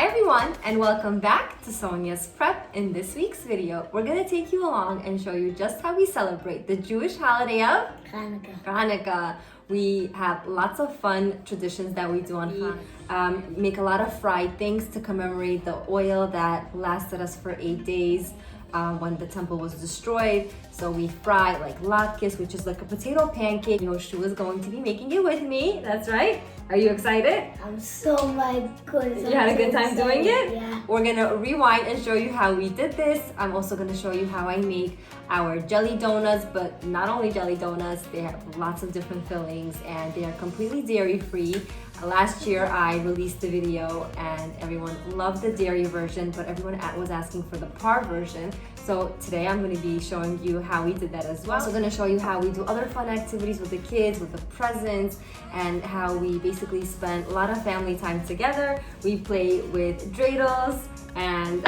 Hi everyone, and welcome back to Sonya's Prep. In this week's video, we're going to take you along and show you just how we celebrate the Jewish holiday of Hanukkah. We have lots of fun traditions that we do on Hanukkah. Make a lot of fried things to commemorate the oil that lasted us for 8 days when the temple was destroyed. So we fry like latkes, which is like a potato pancake. Yoshua is going to be making it with me. That's right. Are you excited? I'm so good. You had a good time doing it? Yeah. We're gonna rewind and show you how we did this. I'm also gonna show you how I make our jelly donuts, but not only jelly donuts, they have lots of different fillings and they are completely dairy free. Last year I released the video and everyone loved the dairy version, but everyone was asking for the Parve version. So today I'm going to be showing you how we did that as well. I'm also going to show you how we do other fun activities with the kids, with the presents, and how we basically spend a lot of family time together. We play with dreidels and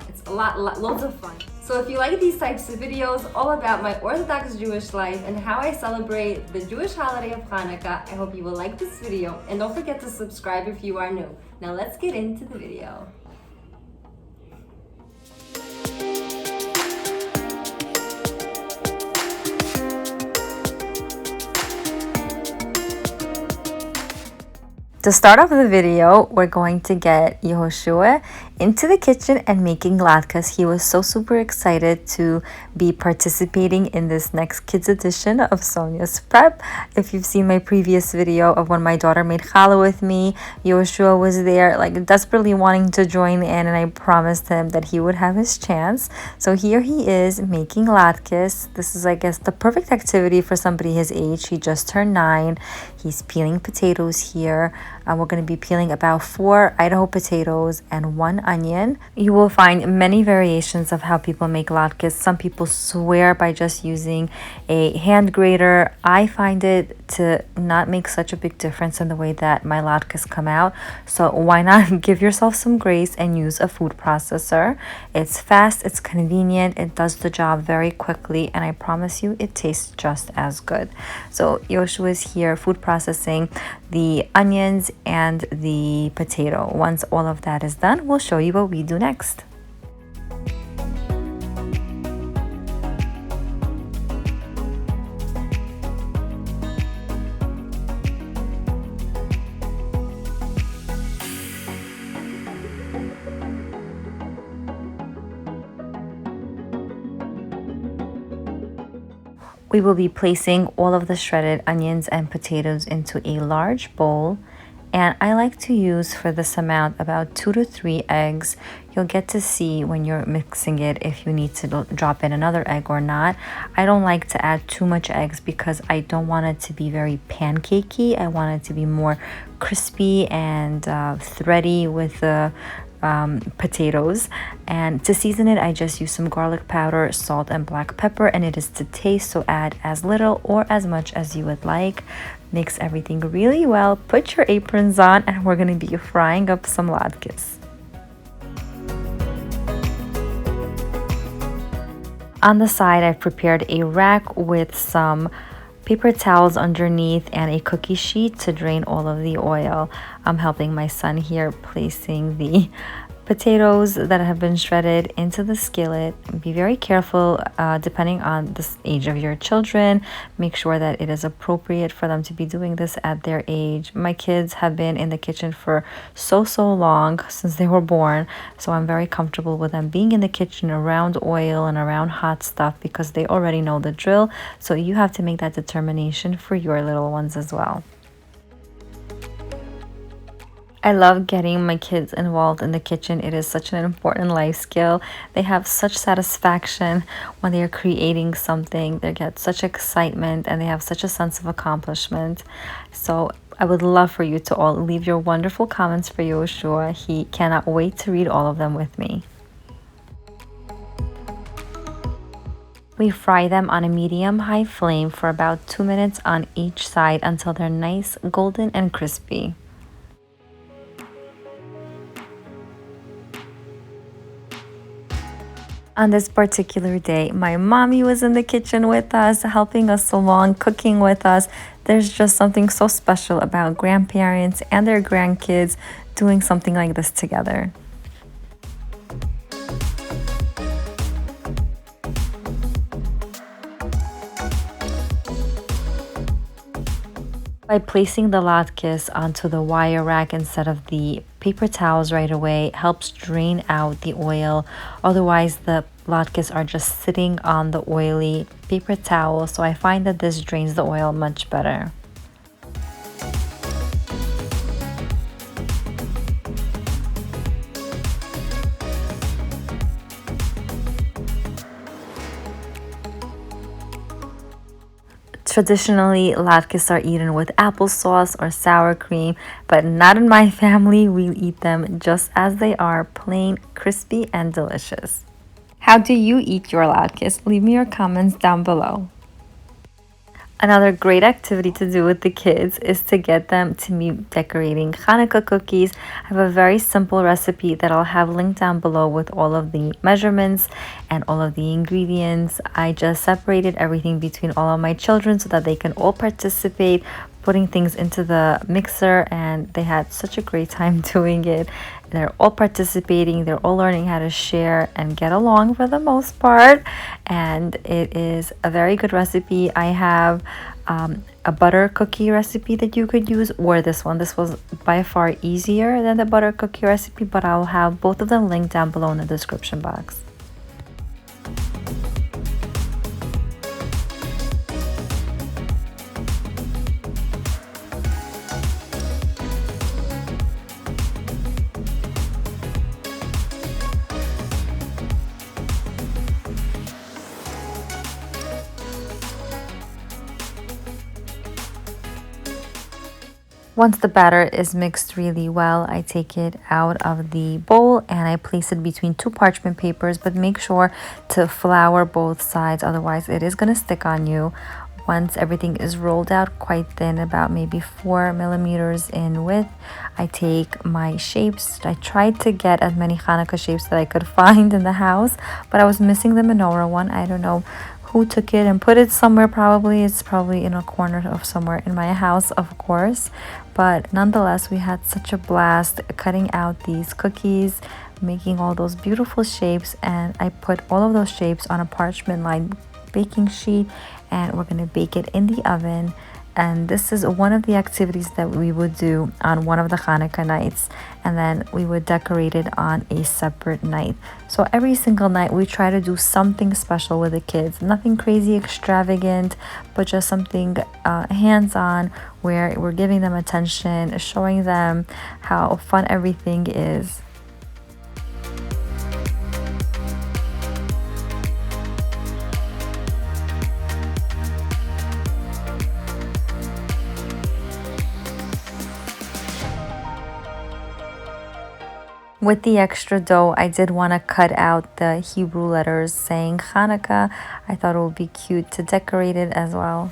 it's loads of fun. So if you like these types of videos all about my Orthodox Jewish life and how I celebrate the Jewish holiday of Hanukkah, I hope you will like this video and don't forget to subscribe if you are new. Now let's get into the video. To start off the video, we're going to get Yehoshua into the kitchen and making latkes. He was so super excited to be participating in this next kids edition of Sonya's Prep. If you've seen my previous video of when my daughter made challah with me, Yehoshua was there like desperately wanting to join in, and I promised him that he would have his chance. So here he is making latkes. This is, I guess, the perfect activity for somebody his age. He just turned 9. He's peeling potatoes here. We're going to be peeling about 4 Idaho potatoes and 1 onion. You will find many variations of how people make latkes. Some people swear by just using a hand grater. I find it to not make such a big difference in the way that my latkes come out. So why not give yourself some grace and use a food processor? It's fast, it's convenient, it does the job very quickly, and I promise you it tastes just as good. So Yoshua is here food processing the onions and the potato. Once all of that is done, we'll show you what we do next. We will be placing all of the shredded onions and potatoes into a large bowl. And I like to use for this amount about 2 to 3 eggs. You'll get to see when you're mixing it if you need to drop in another egg or not. I don't like to add too much eggs because I don't want it to be very pancakey. I want it to be more crispy and thready with the potatoes. And to season it, I just use some garlic powder, salt, and black pepper, and it is to taste, so add as little or as much as you would like. Mix everything really well, put your aprons on, and we're going to be frying up some latkes. On the side, I've prepared a rack with some paper towels underneath and a cookie sheet to drain all of the oil. I'm helping my son here placing the potatoes that have been shredded into the skillet. Be very careful depending on the age of your children. Make sure that it is appropriate for them to be doing this at their age. My kids have been in the kitchen for so long, since they were born, so I'm very comfortable with them being in the kitchen around oil and around hot stuff because they already know the drill. So you have to make that determination for your little ones as well. I love getting my kids involved in the kitchen. It is such an important life skill. They have such satisfaction when they are creating something. They get such excitement and they have such a sense of accomplishment. So I would love for you to all leave your wonderful comments for Yoshua. He cannot wait to read all of them with me. We fry them on a medium-high flame for about 2 minutes on each side until they're nice, golden, and crispy. On this particular day, my mommy was in the kitchen with us, helping us along, cooking with us. There's just something so special about grandparents and their grandkids doing something like this together. By placing the latkes onto the wire rack instead of the paper towels right away helps drain out the oil. Otherwise, the latkes are just sitting on the oily paper towel. So I find that this drains the oil much better. Traditionally, latkes are eaten with applesauce or sour cream, but not in my family. We eat them just as they are, plain, crispy, and delicious. How do you eat your latkes? Leave me your comments down below. Another great activity to do with the kids is to get them to me decorating Hanukkah cookies. I have a very simple recipe that I'll have linked down below with all of the measurements and all of the ingredients. I just separated everything between all of my children so that they can all participate, putting things into the mixer, and they had such a great time doing it. They're all participating, they're all learning how to share and get along for the most part, and it is a very good recipe. I have a butter cookie recipe that you could use, or this one. This was by far easier than the butter cookie recipe, but I'll have both of them linked down below in the description box. Once the batter is mixed really well, I take it out of the bowl and I place it between two parchment papers, but make sure to flour both sides, otherwise it is going to stick on you. Once everything is rolled out quite thin, about maybe 4 millimeters in width, I take my shapes. I tried to get as many Hanukkah shapes that I could find in the house, but I was missing the menorah one. I don't know who took it and put it somewhere. Probably it's probably in a corner of somewhere in my house, of course, but nonetheless we had such a blast cutting out these cookies, making all those beautiful shapes, and I put all of those shapes on a parchment lined baking sheet, and we're going to bake it in the oven. And this is one of the activities that we would do on one of the Hanukkah nights, and then we would decorate it on a separate night. So every single night we try to do something special with the kids. Nothing crazy extravagant, but just something hands-on, where we're giving them attention, showing them how fun everything is. With the extra dough, I did want to cut out the Hebrew letters saying Hanukkah. I thought it would be cute to decorate it as well.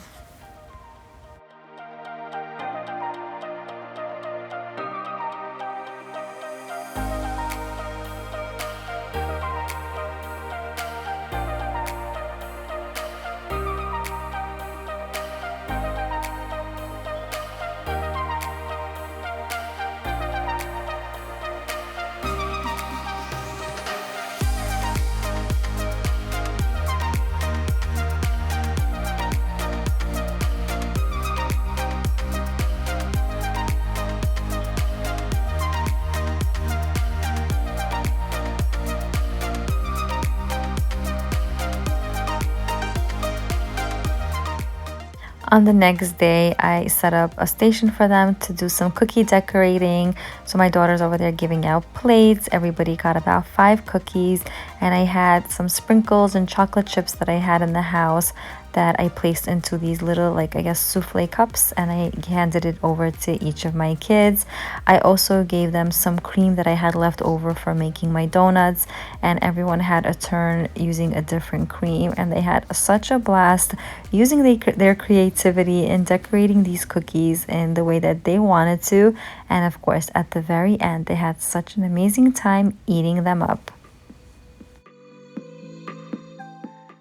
On the next day, I set up a station for them to do some cookie decorating. So my daughter's over there giving out plates. Everybody got about 5 cookies, and I had some sprinkles and chocolate chips that I had in the house that I placed into these little, like, I guess, souffle cups, and I handed it over to each of my kids. I also gave them some cream that I had left over for making my donuts, and everyone had a turn using a different cream, and they had such a blast using their creativity in decorating these cookies in the way that they wanted to. And of course, at the very end, they had such an amazing time eating them up.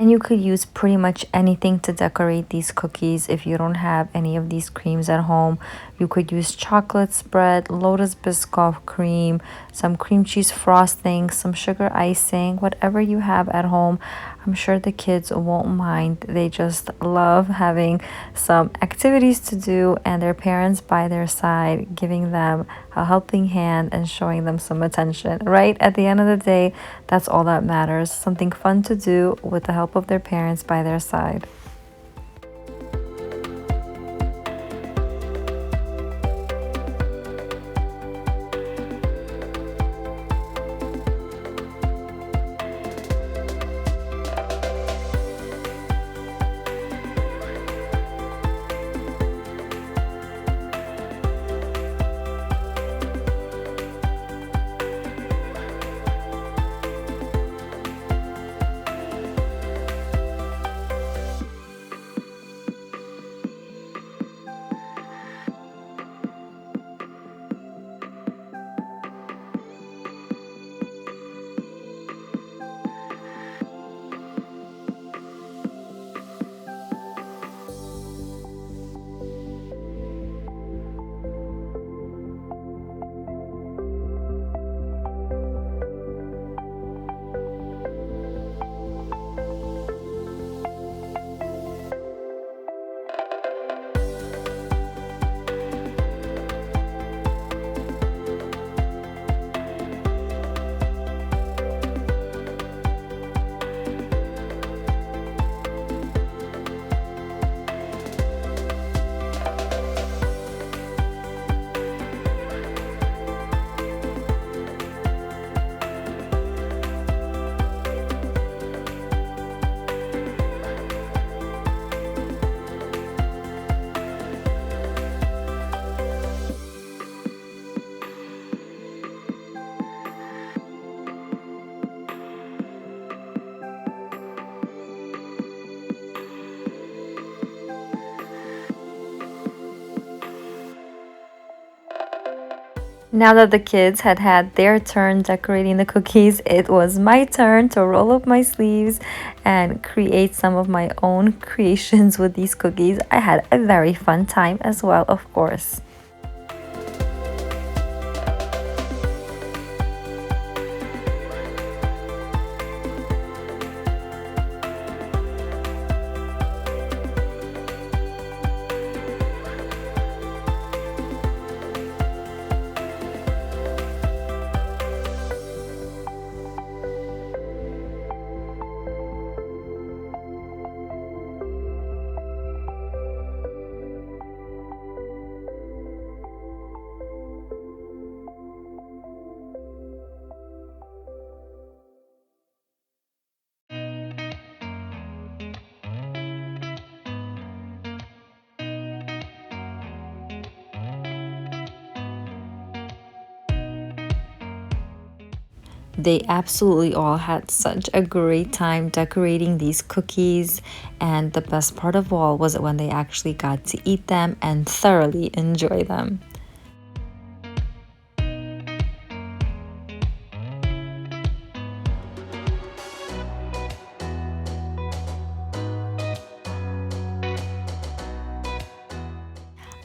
And you could use pretty much anything to decorate these cookies. If you don't have any of these creams at home, you could use chocolate spread, lotus biscoff cream, some cream cheese frosting, some sugar icing, whatever you have at home. I'm sure the kids won't mind. They just love having some activities to do and their parents by their side, giving them a helping hand and showing them some attention, right? At the end of the day, that's all that matters. Something fun to do with the help of their parents by their side. Now that the kids had had their turn decorating the cookies, it was my turn to roll up my sleeves and create some of my own creations with these cookies. I had a very fun time as well, of course. They absolutely all had such a great time decorating these cookies, and the best part of all was when they actually got to eat them and thoroughly enjoy them.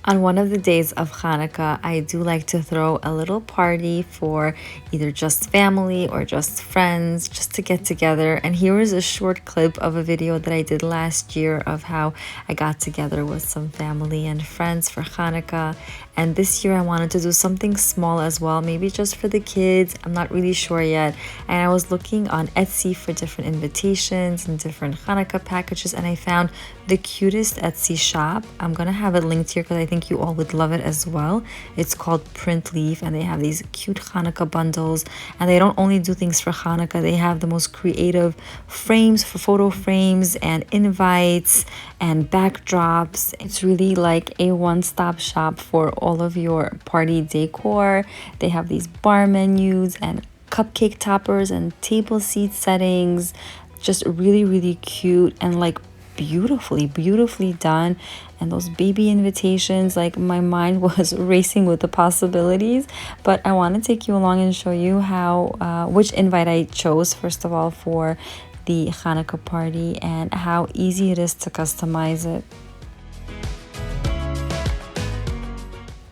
On one of the days of Hanukkah, I do like to throw a little party for either just family or just friends, just to get together. And here is a short clip of a video that I did last year of how I got together with some family and friends for Hanukkah. And this year I wanted to do something small as well, maybe just for the kids. I'm not really sure yet. And I was looking on Etsy for different invitations and different Hanukkah packages, and I found the cutest Etsy shop. I'm gonna have it linked here because I think you all would love it as well. It's called Printleaf, and they have these cute Hanukkah bundles. And they don't only do things for Hanukkah, they have the most creative frames for photo frames and invites and backdrops. It's really like a one-stop shop for all of your party decor. They have these bar menus and cupcake toppers and table seat settings. Just really cute and like beautifully done. And those baby invitations, like my mind was racing with the possibilities. But I want to take you along and show you how which invite I chose first of all for the Hanukkah party and how easy it is to customize it.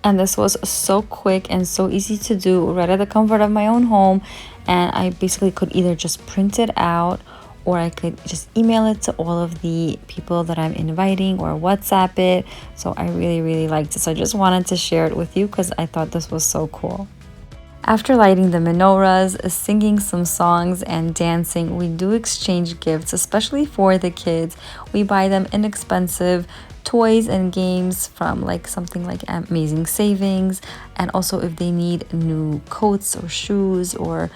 And this was so quick and so easy to do right at the comfort of my own home. And I basically could either just print it out, or I could just email it to all of the people that I'm inviting, or WhatsApp it. So I really liked it. So I just wanted to share it with you because I thought this was so cool. After lighting the menorahs, singing some songs and dancing, we do exchange gifts, especially for the kids. We buy them inexpensive toys and games from like something like Amazing Savings, and also if they need new coats or shoes or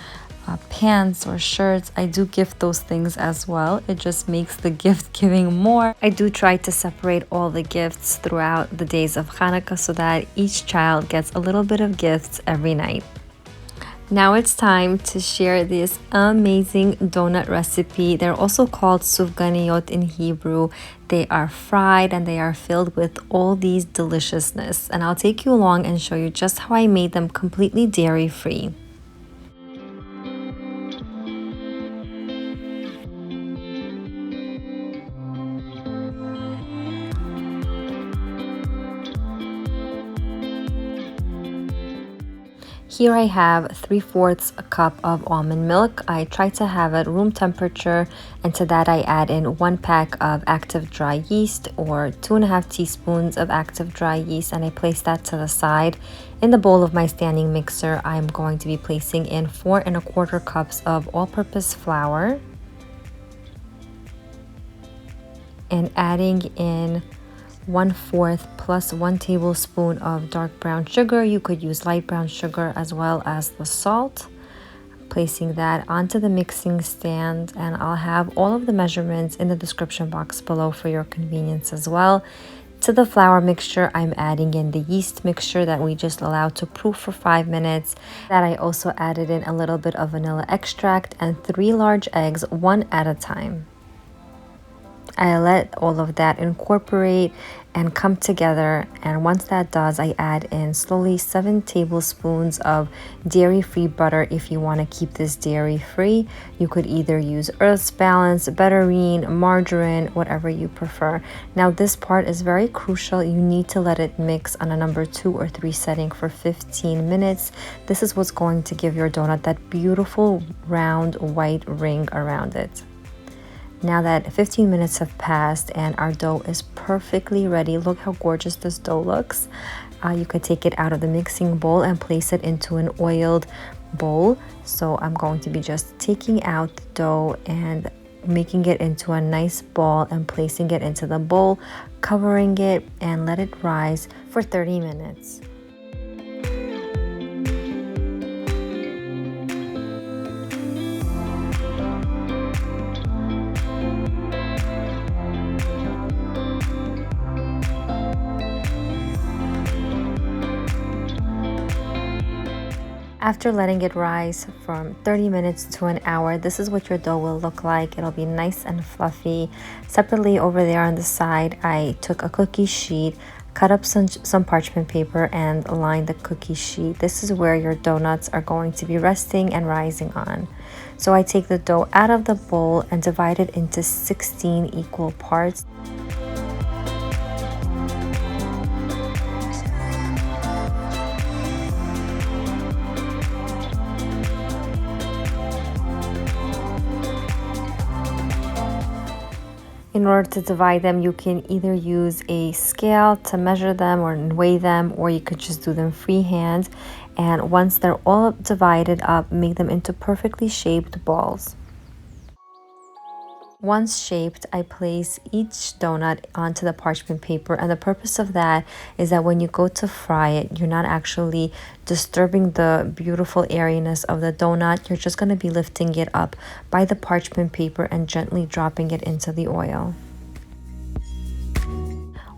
pants or shirts, I do gift those things as well. It just makes the gift giving more. I do try to separate all the gifts throughout the days of Hanukkah so that each child gets a little bit of gifts every night. Now it's time to share this amazing donut recipe. They're also called Sufganiyot in Hebrew. They are fried and they are filled with all these deliciousness. And I'll take you along and show you just how I made them completely dairy-free. Here I have 3/4 a cup of almond milk. I try to have it room temperature, and to that I add in 1 pack of active dry yeast, or 2.5 teaspoons of active dry yeast, and I place that to the side. In the bowl of my standing mixer, I'm going to be placing in 4¼ cups of all-purpose flour and adding in 1/4 plus 1 tablespoon of dark brown sugar. You could use light brown sugar as well as the salt. Placing that onto the mixing stand, and I'll have all of the measurements in the description box below for your convenience as well. To the flour mixture, I'm adding in the yeast mixture that we just allowed to proof for 5 minutes. That I also added in a little bit of vanilla extract and 3 large eggs, one at a time. I let all of that incorporate and come together, and once that does, I add in slowly 7 tablespoons of dairy-free butter. If you want to keep this dairy-free, you could either use Earth's Balance, betterine, margarine, whatever you prefer. Now this part is very crucial. You need to let it mix on a number 2 or 3 setting for 15 minutes. This is what's going to give your donut that beautiful round white ring around it. Now that 15 minutes have passed and our dough is perfectly ready, look how gorgeous this dough looks. You could take it out of the mixing bowl and place it into an oiled bowl. So I'm going to be just taking out the dough and making it into a nice ball and placing it into the bowl, covering it, and let it rise for 30 minutes. After letting it rise from 30 minutes to an hour, this is what your dough will look like. It'll be nice and fluffy. Separately over there on the side, I took a cookie sheet, cut up some parchment paper, and lined the cookie sheet. This is where your donuts are going to be resting and rising on. So I take the dough out of the bowl and divide it into 16 equal parts. In order to divide them, you can either use a scale to measure them or weigh them, or you could just do them freehand. And once they're all divided up, make them into perfectly shaped balls. Once shaped, I place each donut onto the parchment paper, and the purpose of that is that when you go to fry it, you're not actually disturbing the beautiful airiness of the donut. You're just going to be lifting it up by the parchment paper and gently dropping it into the oil.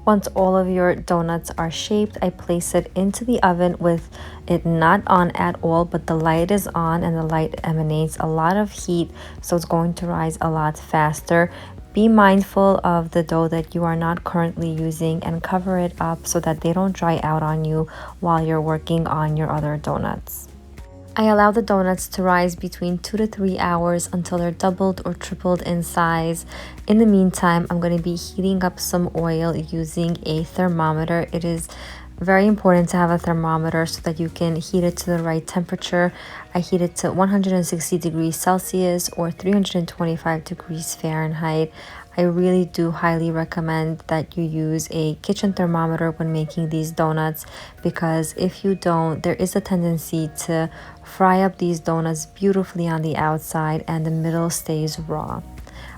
Once all of your donuts are shaped, I place it into the oven with it not on at all, but the light is on, and the light emanates a lot of heat, so it's going to rise a lot faster. Be mindful of the dough that you are not currently using and cover it up so that they don't dry out on you while you're working on your other donuts. I allow the donuts to rise between 2 to 3 hours until they're doubled or tripled in size. In the meantime, I'm going to be heating up some oil using a thermometer. It is very important to have a thermometer so that you can heat it to the right temperature. I heat it to 160 degrees Celsius or 325 degrees Fahrenheit. I really do highly recommend that you use a kitchen thermometer when making these donuts, because if you don't, there is a tendency to fry up these donuts beautifully on the outside and the middle stays raw.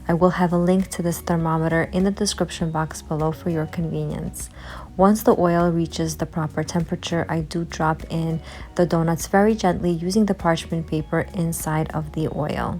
I will have a link to this thermometer in the description box below for your convenience. Once the oil reaches the proper temperature, I do drop in the donuts very gently using the parchment paper inside of the oil.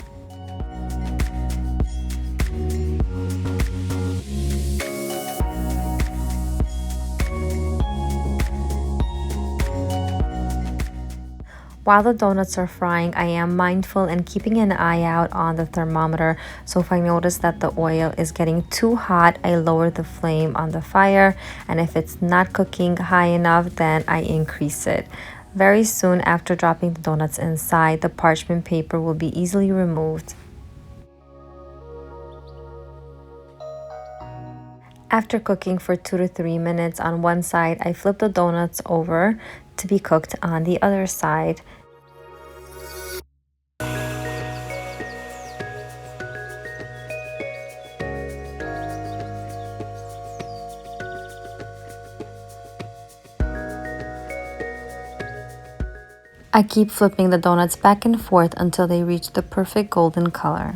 While the donuts are frying, I am mindful and keeping an eye out on the thermometer. So if I notice that the oil is getting too hot, I lower the flame on the fire. And if it's not cooking high enough, then I increase it. Very soon after dropping the donuts inside, the parchment paper will be easily removed. After cooking for 2 to 3 minutes on one side, I flip the donuts over to be cooked on the other side. I keep flipping the donuts back and forth until they reach the perfect golden color.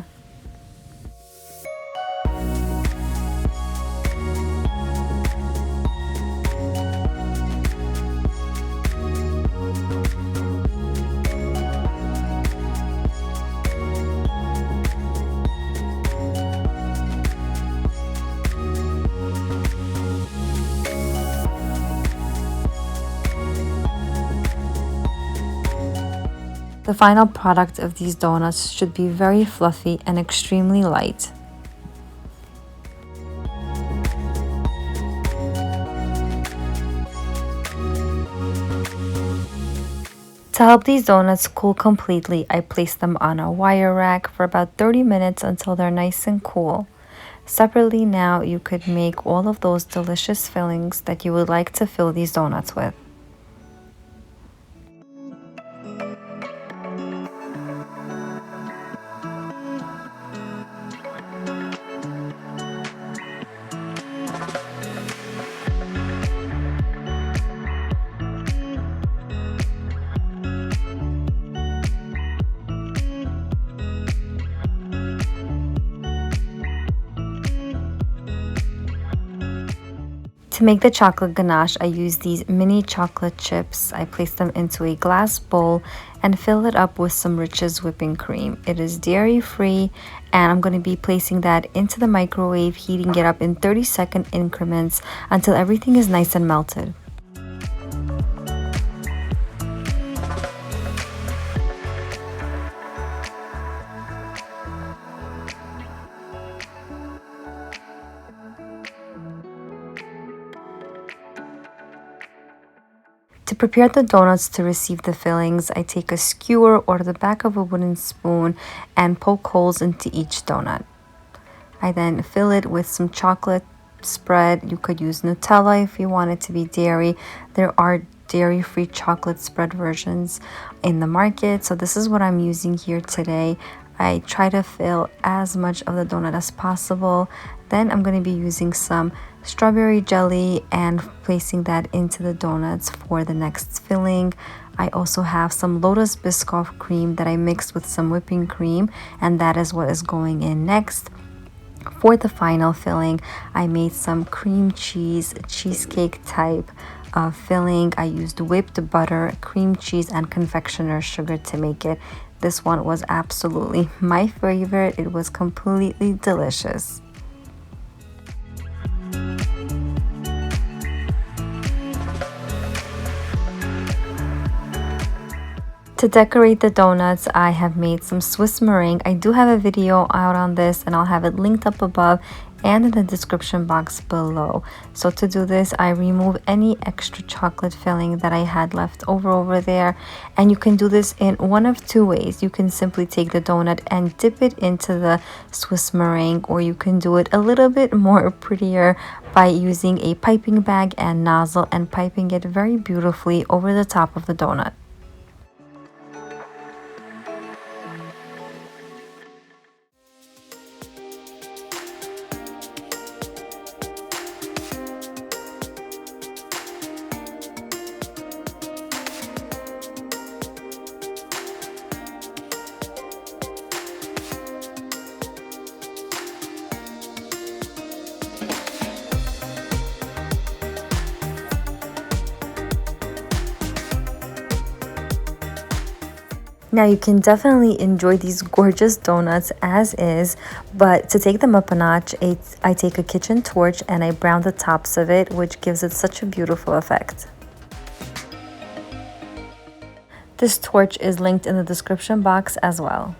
The final product of these donuts should be very fluffy and extremely light. To help these donuts cool completely, I place them on a wire rack for about 30 minutes until they're nice and cool. Separately now, you could make all of those delicious fillings that you would like to fill these donuts with. To make the chocolate ganache, I use these mini chocolate chips. I place them into a glass bowl and fill it up with some Rich's whipping cream. It is dairy-free, and I'm going to be placing that into the microwave, heating it up in 30-second increments until everything is nice and melted. To prepare the donuts to receive the fillings, I take a skewer or the back of a wooden spoon and poke holes into each donut. I then fill it with some chocolate spread. You could use Nutella if you want it to be dairy. There are dairy-free chocolate spread versions in the market, so this is what I'm using here today. I try to fill as much of the donut as possible. Then I'm going to be using some strawberry jelly and placing that into the donuts for the next filling. I also have some Lotus Biscoff cream that I mixed with some whipping cream, and that is what is going in next. For the final filling, I made some cream cheese cheesecake type of filling. I used whipped butter, cream cheese, and confectioner's sugar to make it. This one was absolutely my favorite. It was completely delicious. To decorate the donuts, I have made some Swiss meringue. I do have a video out on this, and I'll have it linked up above and in the description box below. So to do this, I remove any extra chocolate filling that I had left over there. And you can do this in one of two ways. You can simply take the donut and dip it into the Swiss meringue, or you can do it a little bit more prettier by using a piping bag and nozzle and piping it very beautifully over the top of the donut. Now you can definitely enjoy these gorgeous donuts as is, but to take them up a notch, I take a kitchen torch and I brown the tops of it, which gives it such a beautiful effect. This torch is linked in the description box as well.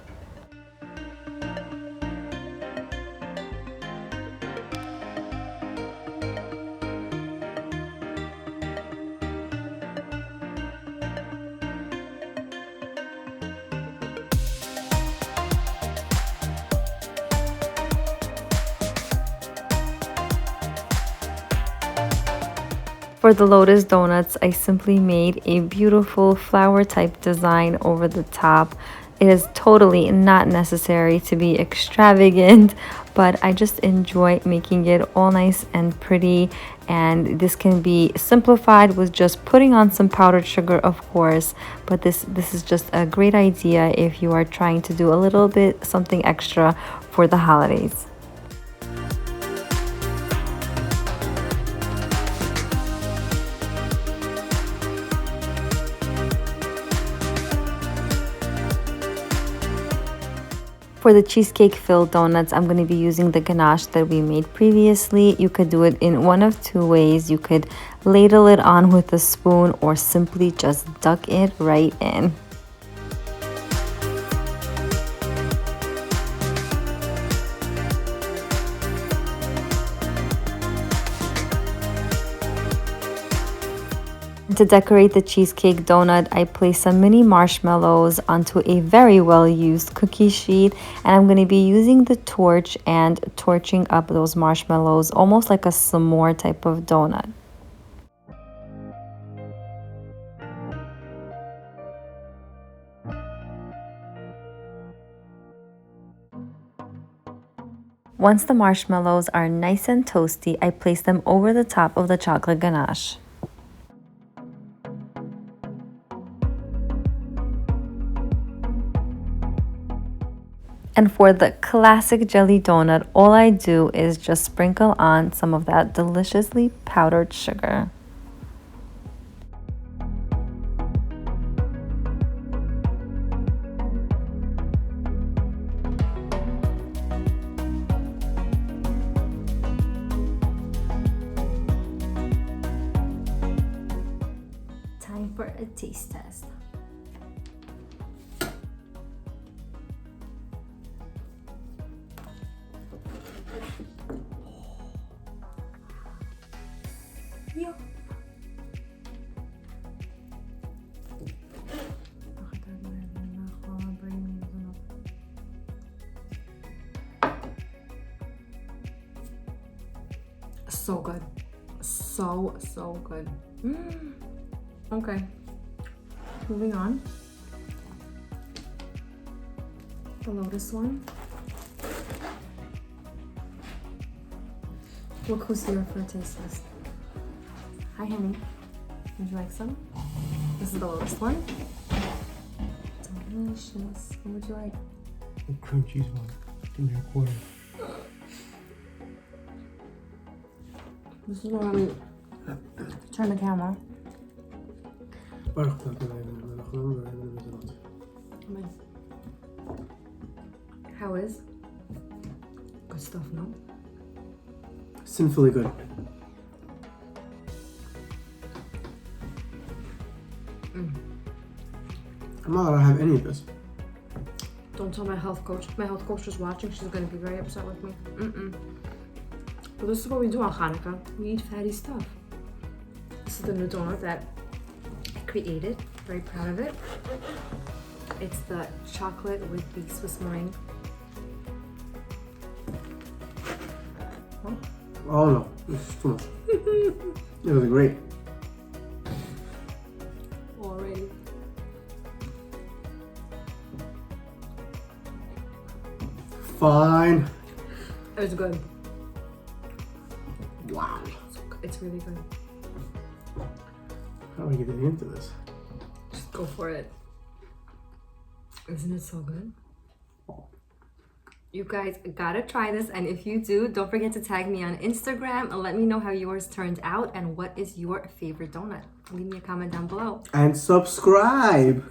For the lotus donuts, I simply made a beautiful flower type design over the top. It is totally not necessary to be extravagant, but I just enjoy making it all nice and pretty. And this can be simplified with just putting on some powdered sugar, of course, but this is just a great idea if you are trying to do a little bit something extra for the holidays. For the cheesecake filled donuts, I'm going to be using the ganache that we made previously. You could do it in one of two ways. You could ladle it on with a spoon or simply just duck it right in. To decorate the cheesecake donut, I place some mini marshmallows onto a very well used cookie sheet, and I'm going to be using the torch and torching up those marshmallows almost like a s'more type of donut. Once the marshmallows are nice and toasty, I place them over the top of the chocolate ganache. And for the classic jelly donut, all I do is just sprinkle on some of that deliciously powdered sugar. Time for a taste test. Ja. So good. So good. Okay. Moving on. The lotus one. Look who's here for a taste test. Hi, honey. Would you like some? This is the lotus one. Delicious. What would you like? The cream cheese one. Give me a quarter. This is where we turn the camera. How is? Good stuff, no? Sinfully good. I'm not allowed to have any of this. Don't tell my health coach. My health coach is watching. She's going to be very upset with me. But this is what we do on Hanukkah. We eat fatty stuff. This is the new donut that I created. Very proud of it. It's the chocolate with the Swiss meringue. Oh no, this is too much. It was great. Already. Fine. It was good. Wow. It's really good. How do I get into this? Just go for it. Isn't it so good? You guys gotta try this, and if you do, don't forget to tag me on Instagram and let me know how yours turned out and what is your favorite donut. Leave me a comment down below. And subscribe.